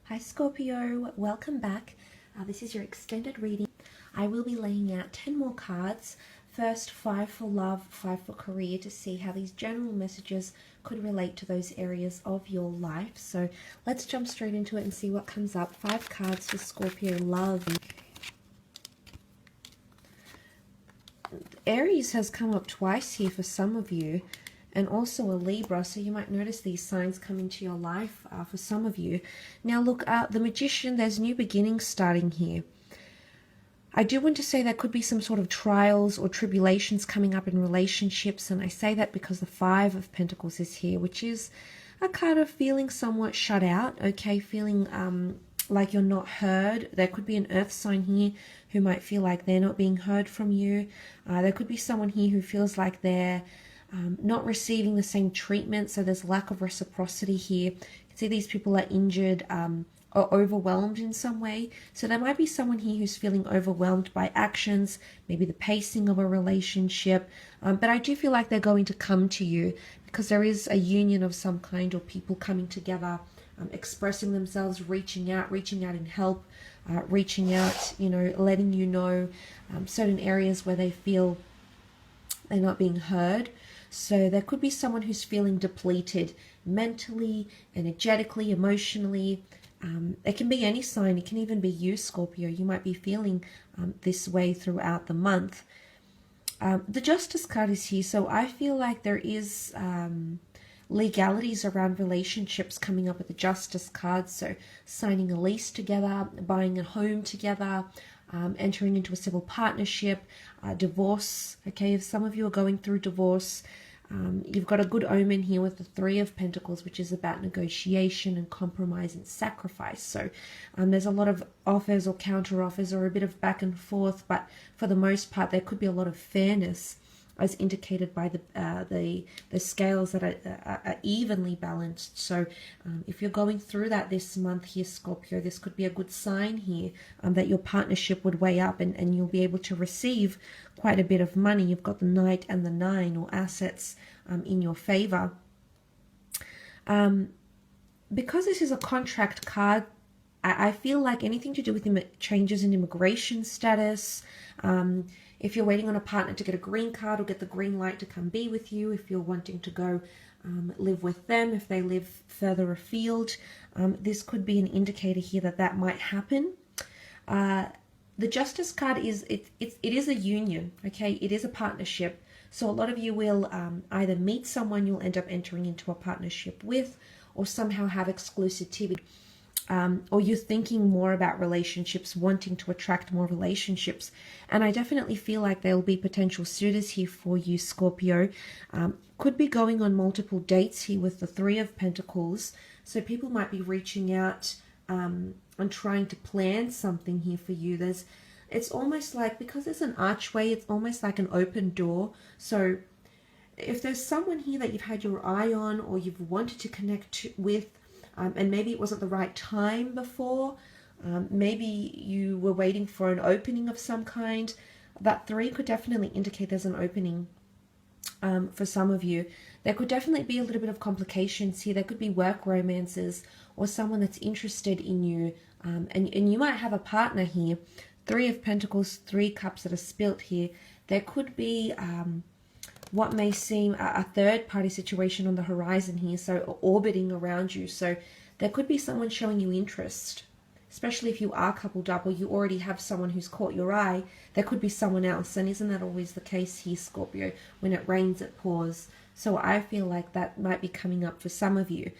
Hi Scorpio, welcome back. This is your extended reading. I will be laying out 10 more cards. First, 5 for love, 5 for career, to see how these general messages could relate to those areas of your life. So let's jump straight into it and see what comes up. 5 cards for Scorpio love. Aries has come up twice here for some of you, and also a Libra, so you might notice these signs come into your life for some of you. Now look, the Magician, there's new beginnings starting here. I do want to say there could be some sort of trials or tribulations coming up in relationships, and I say that because the 5 of Pentacles is here, which is a card of feeling somewhat shut out, okay, feeling like you're not heard. There could be an earth sign here who might feel like they're not being heard from you. There could be someone here who feels like they're not receiving the same treatment, so there's lack of reciprocity here. You can see these people are injured or overwhelmed in some way. So there might be someone here who's feeling overwhelmed by actions, maybe the pacing of a relationship, but I do feel like they're going to come to you because there is a union of some kind, or people coming together, expressing themselves, reaching out in help, reaching out, letting you know certain areas where they feel they're not being heard. So there could be someone who's feeling depleted mentally, energetically, emotionally. It can be any sign. It can even be you, Scorpio. You might be feeling this way throughout the month. The Justice card is here, so I feel like there is legalities around relationships coming up with the Justice card. So signing a lease together, buying a home together, entering into a civil partnership, divorce. Okay, if some of you are going through divorce, you've got a good omen here with the 3 of Pentacles, which is about negotiation and compromise and sacrifice. So there's a lot of offers or counter offers or a bit of back and forth, but for the most part there could be a lot of fairness, as indicated by the scales that are evenly balanced. So if you're going through that this month here, Scorpio, this could be a good sign here that your partnership would weigh up, and you'll be able to receive quite a bit of money. You've got the Knight and the 9, or assets, in your favor. Because this is a contract card, I feel like anything to do with changes in immigration status, if you're waiting on a partner to get a green card or get the green light to come be with you, if you're wanting to go live with them, if they live further afield, this could be an indicator here that that might happen. The Justice card is, it is a union, okay? It is a partnership. So a lot of you will either meet someone you'll end up entering into a partnership with, or somehow have exclusivity. Or you're thinking more about relationships, wanting to attract more relationships. And I definitely feel like there'll be potential suitors here for you, Scorpio. Could be going on multiple dates here with the 3 of Pentacles. So people might be reaching out and trying to plan something here for you. It's almost like, because there's an archway, it's almost like an open door. So if there's someone here that you've had your eye on, or you've wanted to connect with, and maybe it wasn't the right time before, maybe you were waiting for an opening of some kind, that 3 could definitely indicate there's an opening for some of you. There could definitely be a little bit of complications here. There could be work romances, or someone that's interested in you, and you might have a partner here. 3 of Pentacles, 3 cups that are spilt here. There could be what may seem a third party situation on the horizon here, so orbiting around you. So there could be someone showing you interest, especially if you are coupled up or you already have someone who's caught your eye. There could be someone else, and isn't that always the case here, Scorpio? When it rains it pours. So I feel like that might be coming up for some of you.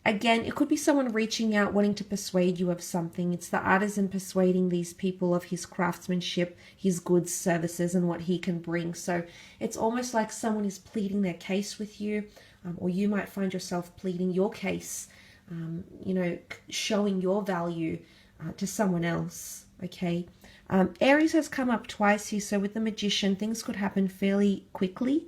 Again, it could be someone reaching out, wanting to persuade you of something. It's the artisan persuading these people of his craftsmanship, his goods, services, and what he can bring. So it's almost like someone is pleading their case with you, or you might find yourself pleading your case, showing your value to someone else, okay? Aries has come up twice here, so with the Magician, things could happen fairly quickly.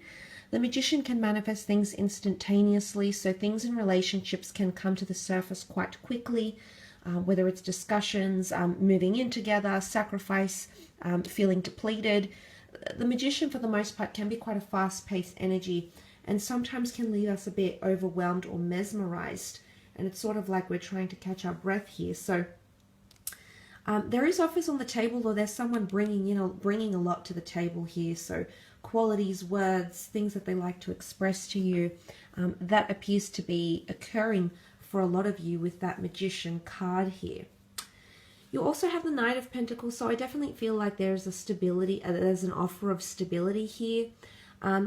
The Magician can manifest things instantaneously, so things in relationships can come to the surface quite quickly, whether it's discussions, moving in together, sacrifice, feeling depleted. The Magician, for the most part, can be quite a fast-paced energy, and sometimes can leave us a bit overwhelmed or mesmerized. and it's sort of like we're trying to catch our breath here. So there is offers on the table, or there's someone bringing a lot to the table here. So qualities, words, things that they like to express to you, that appears to be occurring for a lot of you with that Magician card here. You also have the Knight of Pentacles, so I definitely feel like there's a stability, there's an offer of stability here.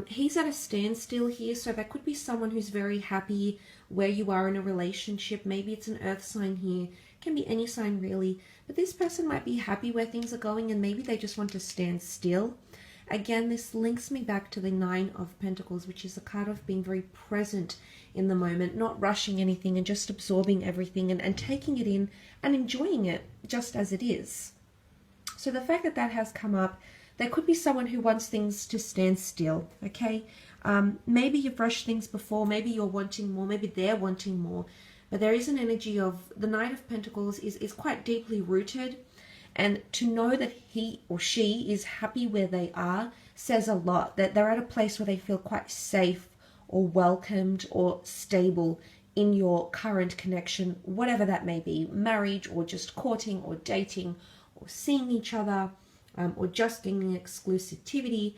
He's at a standstill here, so that could be someone who's very happy where you are in a relationship. Maybe it's an earth sign here, can be any sign really, but this person might be happy where things are going, and maybe they just want to stand still. Again, this links me back to the Nine of Pentacles, which is a card of being very present in the moment, not rushing anything and just absorbing everything and taking it in and enjoying it just as it is. So the fact that that has come up, there could be someone who wants things to stand still, okay? Maybe you've rushed things before, maybe you're wanting more, maybe they're wanting more, but there is an energy of the Knight of Pentacles is quite deeply rooted, and to know that he or she is happy where they are says a lot, that they're at a place where they feel quite safe or welcomed or stable in your current connection, whatever that may be, marriage or just courting or dating or seeing each other, or just gaining exclusivity,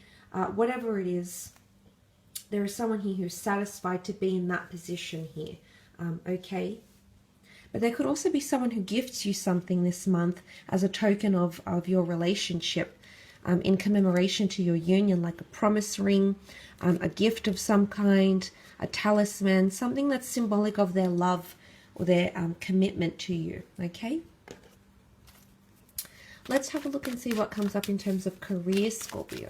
whatever it is, there is someone here who's satisfied to be in that position here, okay? But there could also be someone who gifts you something this month as a token of your relationship, in commemoration to your union, like a promise ring, a gift of some kind, a talisman, something that's symbolic of their love or their commitment to you, okay? Let's have a look and see what comes up in terms of career, Scorpio.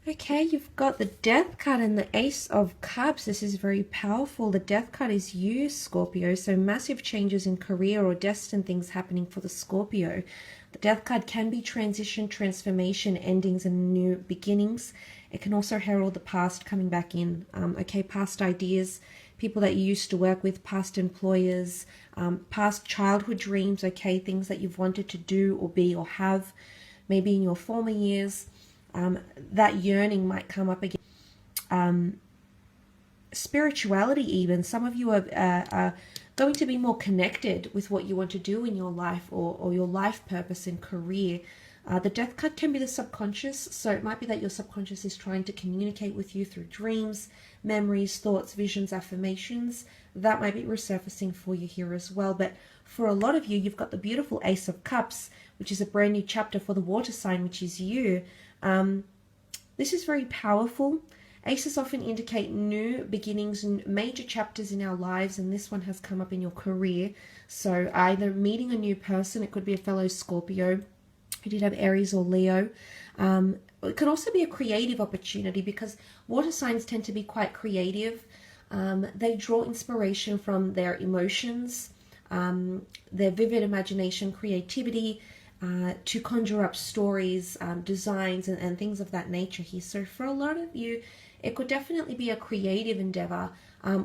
Okay, you've got the Death card and the Ace of Cups. This is very powerful. The Death card is you, Scorpio. So massive changes in career or destined things happening for the Scorpio. The Death card can be transition, transformation, endings, and new beginnings. It can also herald the past coming back in. Okay, past ideas, people that you used to work with, past employers, past childhood dreams, okay, things that you've wanted to do or be or have, maybe in your former years. That yearning might come up again. Spirituality even. Some of you are going to be more connected with what you want to do in your life, or your life purpose and career. The Death card can be the subconscious, so it might be that your subconscious is trying to communicate with you through dreams, memories, thoughts, visions, affirmations. That might be resurfacing for you here as well. But for a lot of you, you've got the beautiful Ace of Cups, which is a brand new chapter for the water sign, which is you. This is very powerful. Aces often indicate new beginnings and major chapters in our lives, and this one has come up in your career. So either meeting a new person, it could be a fellow Scorpio who did have Aries or Leo. It could also be a creative opportunity, because water signs tend to be quite creative. They draw inspiration from their emotions, their vivid imagination, creativity, to conjure up stories, designs, and things of that nature here. So for a lot of you, it could definitely be a creative endeavor,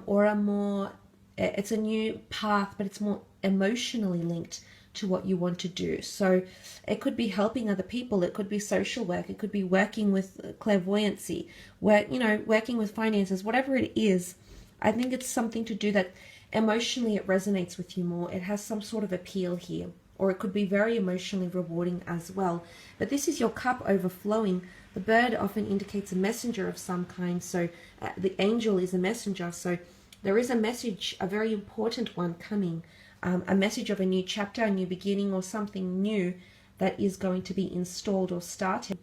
or it's a new path, but it's more emotionally linked to what you want to do. So it could be helping other people, it could be social work, it could be working with clairvoyancy, working with finances, whatever it is. I think it's something to do that emotionally it resonates with you more. It has some sort of appeal here. Or it could be very emotionally rewarding as well. But this is your cup overflowing. The bird often indicates a messenger of some kind. So the angel is a messenger. So there is a message, a very important one coming. A message of a new chapter, a new beginning, or something new that is going to be installed or started.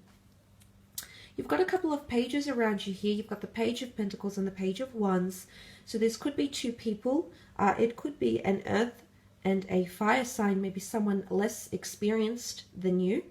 You've got a couple of pages around you here. You've got the Page of Pentacles and the Page of Wands. So this could be two people. It could be an earth and a fire sign, maybe someone less experienced than you.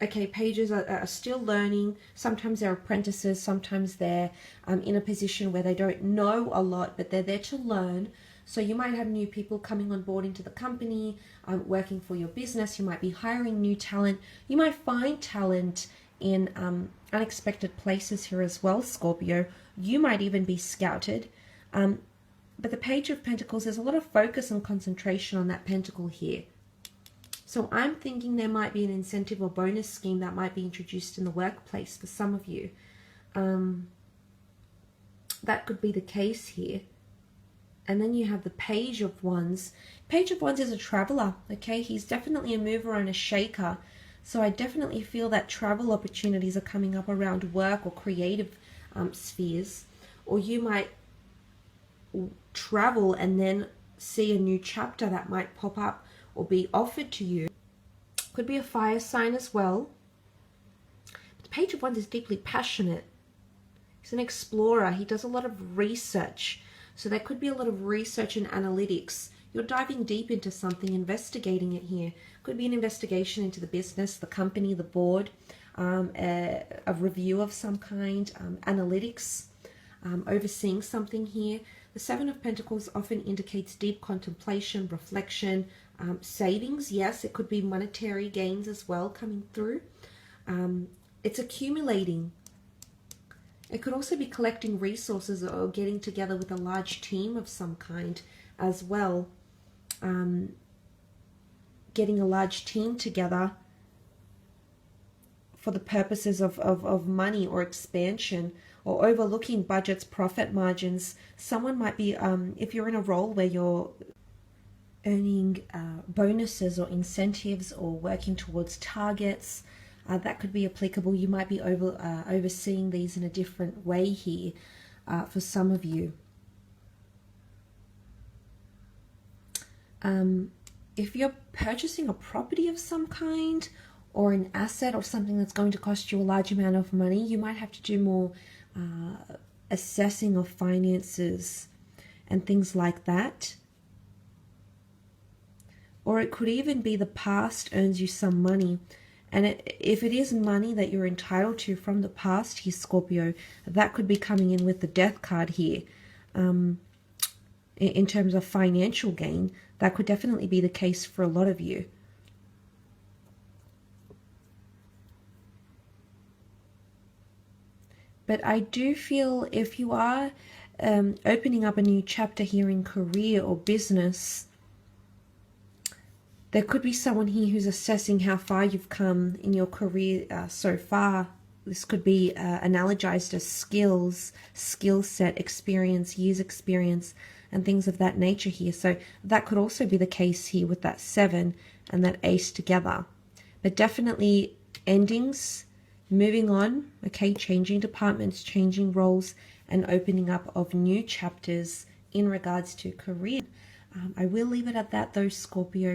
Okay, pages are still learning. Sometimes they're apprentices, sometimes they're in a position where they don't know a lot, but they're there to learn. So you might have new people coming on board into the company, working for your business. You might be hiring new talent. You might find talent in unexpected places here as well, Scorpio. You might even be scouted. But the Page of Pentacles, there's a lot of focus and concentration on that pentacle here. So I'm thinking there might be an incentive or bonus scheme that might be introduced in the workplace for some of you. That could be the case here. And then you have the Page of Wands. Page of Wands is a traveler, okay? He's definitely a mover and a shaker. So I definitely feel that travel opportunities are coming up around work or creative spheres. Or you might travel and then see a new chapter that might pop up or be offered to you. Could be a fire sign as well. The Page of Wands is deeply passionate. He's an explorer. He does a lot of research. So there could be a lot of research and analytics. You're diving deep into something, investigating it here. Could be an investigation into the business, the company, the board, a review of some kind, analytics, overseeing something here. The Seven of Pentacles often indicates deep contemplation, reflection, savings. Yes, it could be monetary gains as well coming through. It's accumulating. It could also be collecting resources or getting together with a large team of some kind as well. Getting a large team together for the purposes of money or expansion, or overlooking budgets, profit margins. Someone might be, if you're in a role where you're earning bonuses or incentives or working towards targets, that could be applicable. You might be overseeing these in a different way here for some of you. If you're purchasing a property of some kind or an asset or something that's going to cost you a large amount of money, you might have to do more assessing of finances and things like that. Or it could even be the past earns you some money. And if it is money that you're entitled to from the past here, Scorpio, that could be coming in with the Death card here. In terms of financial gain, that could definitely be the case for a lot of you. But I do feel if you are opening up a new chapter here in career or business, there could be someone here who's assessing how far you've come in your career so far. This could be analogized as skills, skill set, experience, years experience, and things of that nature here. So that could also be the case here with that 7 and that Ace together. But definitely endings, moving on, okay, changing departments, changing roles, and opening up of new chapters in regards to career. I will leave it at that though, Scorpio.